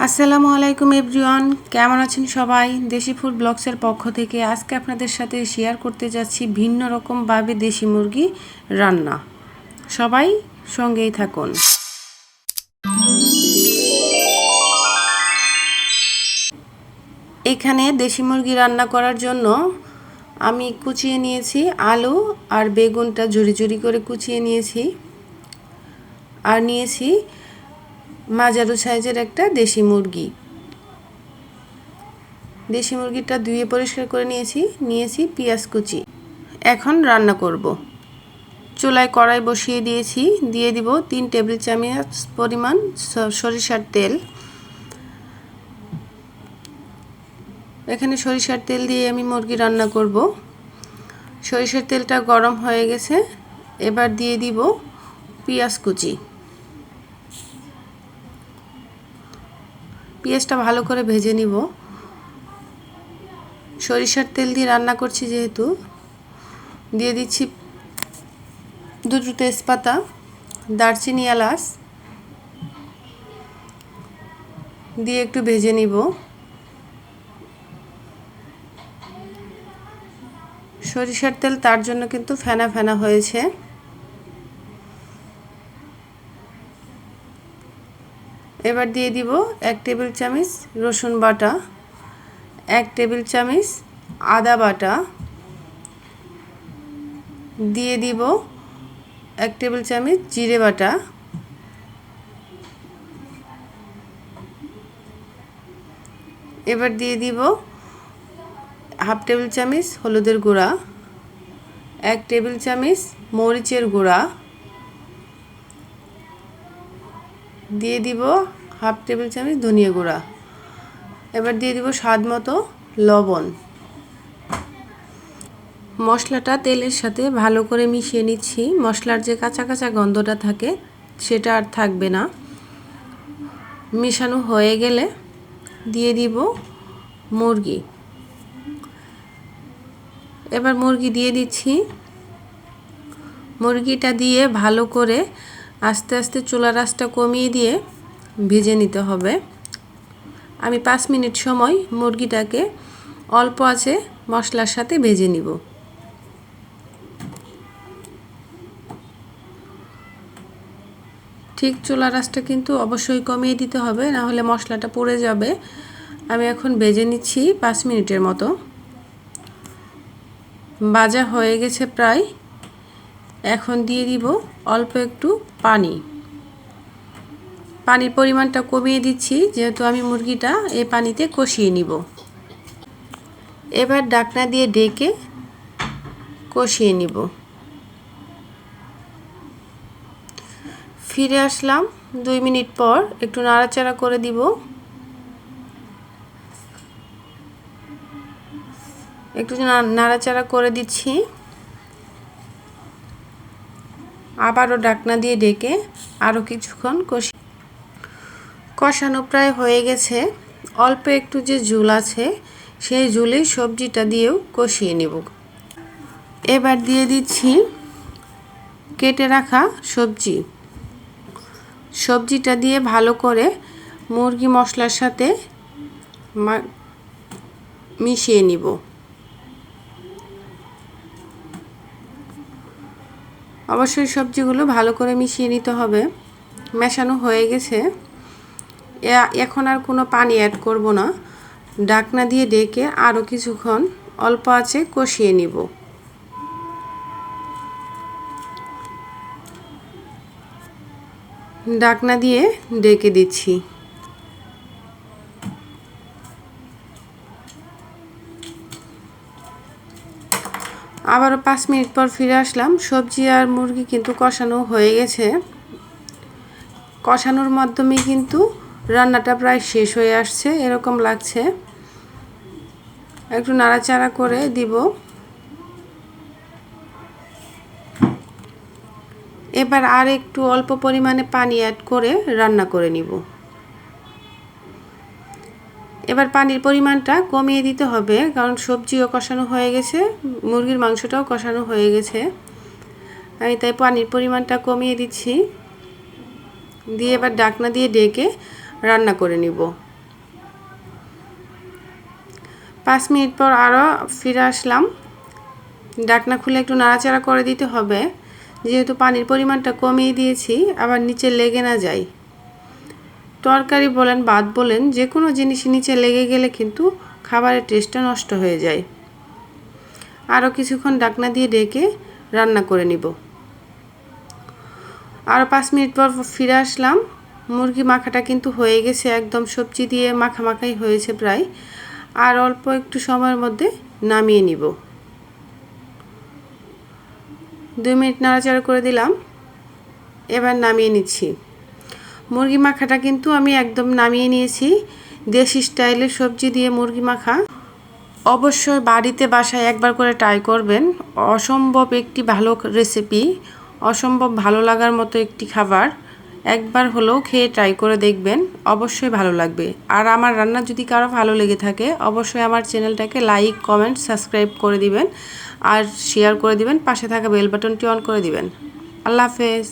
আসসালামু আলাইকুম এভরিওয়ান, কেমন আছেন সবাই? দেশি ফুড ব্লগসের পক্ষ থেকে আজকে আপনাদের সাথে শেয়ার করতে যাচ্ছি ভিন্ন রকমভাবে দেশি মুরগি রান্না। সবাই সঙ্গেই থাকুন। এখানে দেশি মুরগি রান্না করার জন্য আমি কুচিয়ে নিয়েছি আলু আর বেগুনটা ঝুরি ঝুরি করে কুচিয়ে নিয়েছি, আর নিয়েছি মাঝারু সাইজের একটা দেশি মুরগি। দেশি মুরগিটা ধুয়ে পরিষ্কার করে নিয়েছি পেঁয়াজ কুচি। এখন রান্না করব। চুলায় কড়াই বসিয়ে দিয়েছি, দিয়ে দিব 3 টেবিল চামচ পরিমাণ সরিষার তেল। এখানে সরিষার তেল দিয়ে আমি মুরগি রান্না করব। সরিষার তেলটা গরম হয়ে গেছে, এবার দিয়ে দিব পেঁয়াজ কুচি। পেঁয়াজটা ভালো করে ভেজে নিব। সরিষার তেল দিয়ে রান্না করছি যেহেতু, দিয়ে দিচ্ছি 2 তেজপাতা, দারচিনি, এলাচ দিয়ে একটু ভেজে নিব। সরিষার তেল তার জন্য কিন্তু ফেনা ফেনা হয়েছে। এবার দিয়ে দিব 1 টেবিল চামচ রসুন বাটা, 1 টেবিল চামচ আদা বাটা, দিয়ে দিব 1 টেবিল চামচ জিরে বাটা, এবার দিয়ে দিব 1/2 টেবিল চামচ হলুদের গুঁড়া, 1 টেবিল চামচ মরিচের গুঁড়া, দিয়ে দিব 1/2 টেবিল চামচ ধনিয়া গুঁড়া। এবার দিয়ে দিব স্বাদ মতো লবণ। মশলাটা তেলের সাথে ভালো করে মিশিয়ে নিচ্ছি। মশলার যে কাঁচা কাঁচা গন্ধটা থাকে সেটা আর থাকবে না। মিশানো হয়ে গেলে দিয়ে দিব মুরগি। এবার মুরগি দিয়ে দিচ্ছি। মুরগিটা দিয়ে ভালো করে আস্তে আস্তে চুলার আঁচটা কমিয়ে দিয়ে ভেজে নিতে হবে। আমি 5 মিনিট সময় মুরগিটাকে অল্প আঁচে মশলার সাথে ভেজে নিব। ঠিক চুলার আঁচটা কিন্তু অবশ্যই কমিয়ে দিতে হবে, না হলে মশলাটা পুড়ে যাবে। আমি এখন ভেজে নিচ্ছি 5 মিনিটের মতো। ভাজা হয়ে গেছে প্রায়। এখন দিয়ে দিব অল্প একটু পানি। পানির পরিমাণটা কমিয়ে দিচ্ছি যেহেতু আমি মুরগিটা এই পানিতে কষিয়ে নিব। এবার ঢাকনা দিয়ে ঢেকে কষিয়ে নিব। ফিরে আসলাম 2 মিনিট পর, একটু নাড়াচাড়া করে দিব। একটু নাড়াচাড়া করে দিচ্ছি। আবারও ঢাকনা দিয়ে ঢেকে আরও কিছুক্ষণ কষানো প্রায় হয়ে গেছে। অল্প একটু যে ঝোল আছে সেই ঝোলে সবজিটা দিয়েও কষিয়ে নেব। এবার দিয়ে দিচ্ছি কেটে রাখা সবজিটা দিয়ে ভালো করে মুরগি মশলার সাথে মিশিয়ে নিব। অবশ্যই সবজিগুলো ভালো করে মিশিয়ে নিতে হবে। মেশানো হয়ে গেছে। এখন আর কোনো পানি অ্যাড করব না। ঢাকনা দিয়ে ঢেকে আরও কিছুক্ষণ অল্প আঁচে কষিয়ে নিব। ঢাকনা দিয়ে ঢেকে দিচ্ছি। আবারও 5 মিনিট পর ফিরে আসলাম। সবজি আর মুরগি কিন্তু কষানো হয়ে গেছে। কষানোর মাধ্যমে কিন্তু রান্নাটা প্রায় শেষ হয়ে আসছে, এরকম লাগছে। একটু নাড়াচাড়া করে দিব। এবার আর একটু অল্প পরিমাণে পানি অ্যাড করে রান্না করে নিব। এবার পানির পরিমাণটা কমিয়ে দিতে হবে, কারণ সবজিও কষানো হয়ে গেছে, মুরগির মাংসটাও কষানো হয়ে গেছে। আমি তাই পানির পরিমাণটা কমিয়ে দিচ্ছি। দিয়ে এবার ঢাকনা দিয়ে ঢেকে রান্না করে নিব। 5 মিনিট পর আরও ফিরে আসলাম। ঢাকনা খুলে একটু নাড়াচাড়া করে দিতে হবে, যেহেতু পানির পরিমাণটা কমিয়ে দিয়েছি, আবার নিচে লেগে না যায়। তরকারি বলেন ভাত বলেন যে কোনো জিনিস নিচে লেগে গেলে কিন্তু খাবারের টেস্টটা নষ্ট হয়ে যায়। আরও কিছুক্ষণ ঢাকনা দিয়ে ঢেকে রান্না করে নিব। আরও 5 মিনিট পর ফিরে আসলাম। মুরগি মাখাটা কিন্তু হয়ে গেছে, একদম সবজি দিয়ে মাখামাখাই হয়েছে প্রায়। আর অল্প একটু সময়ের মধ্যে নামিয়ে নিব। 2 মিনিট নাড়াচাড়া করে দিলাম, এবার নামিয়ে নিচ্ছি। মুরগি মাখাটা কিন্তু আমি একদম নামিয়ে নিয়েছি। দেশি স্টাইলের সবজি দিয়ে মুরগি মাখা অবশ্যই বাড়িতে বাসায় একবার করে ট্রাই করবেন। অসম্ভব একটি ভালো রেসিপি, অসম্ভব ভালো লাগার মতো একটি খাবার। একবার হলেও খেয়ে ট্রাই করে দেখবেন, অবশ্যই ভালো লাগবে। আর আমার রান্না যদি কারো ভালো লেগে থাকে অবশ্যই আমার চ্যানেলটাকে লাইক, কমেন্ট, সাবস্ক্রাইব করে দিবেন আর শেয়ার করে দিবেন। পাশে থাকা বেল বাটনটি অন করে দিবেন। আল্লাহ হাফেজ।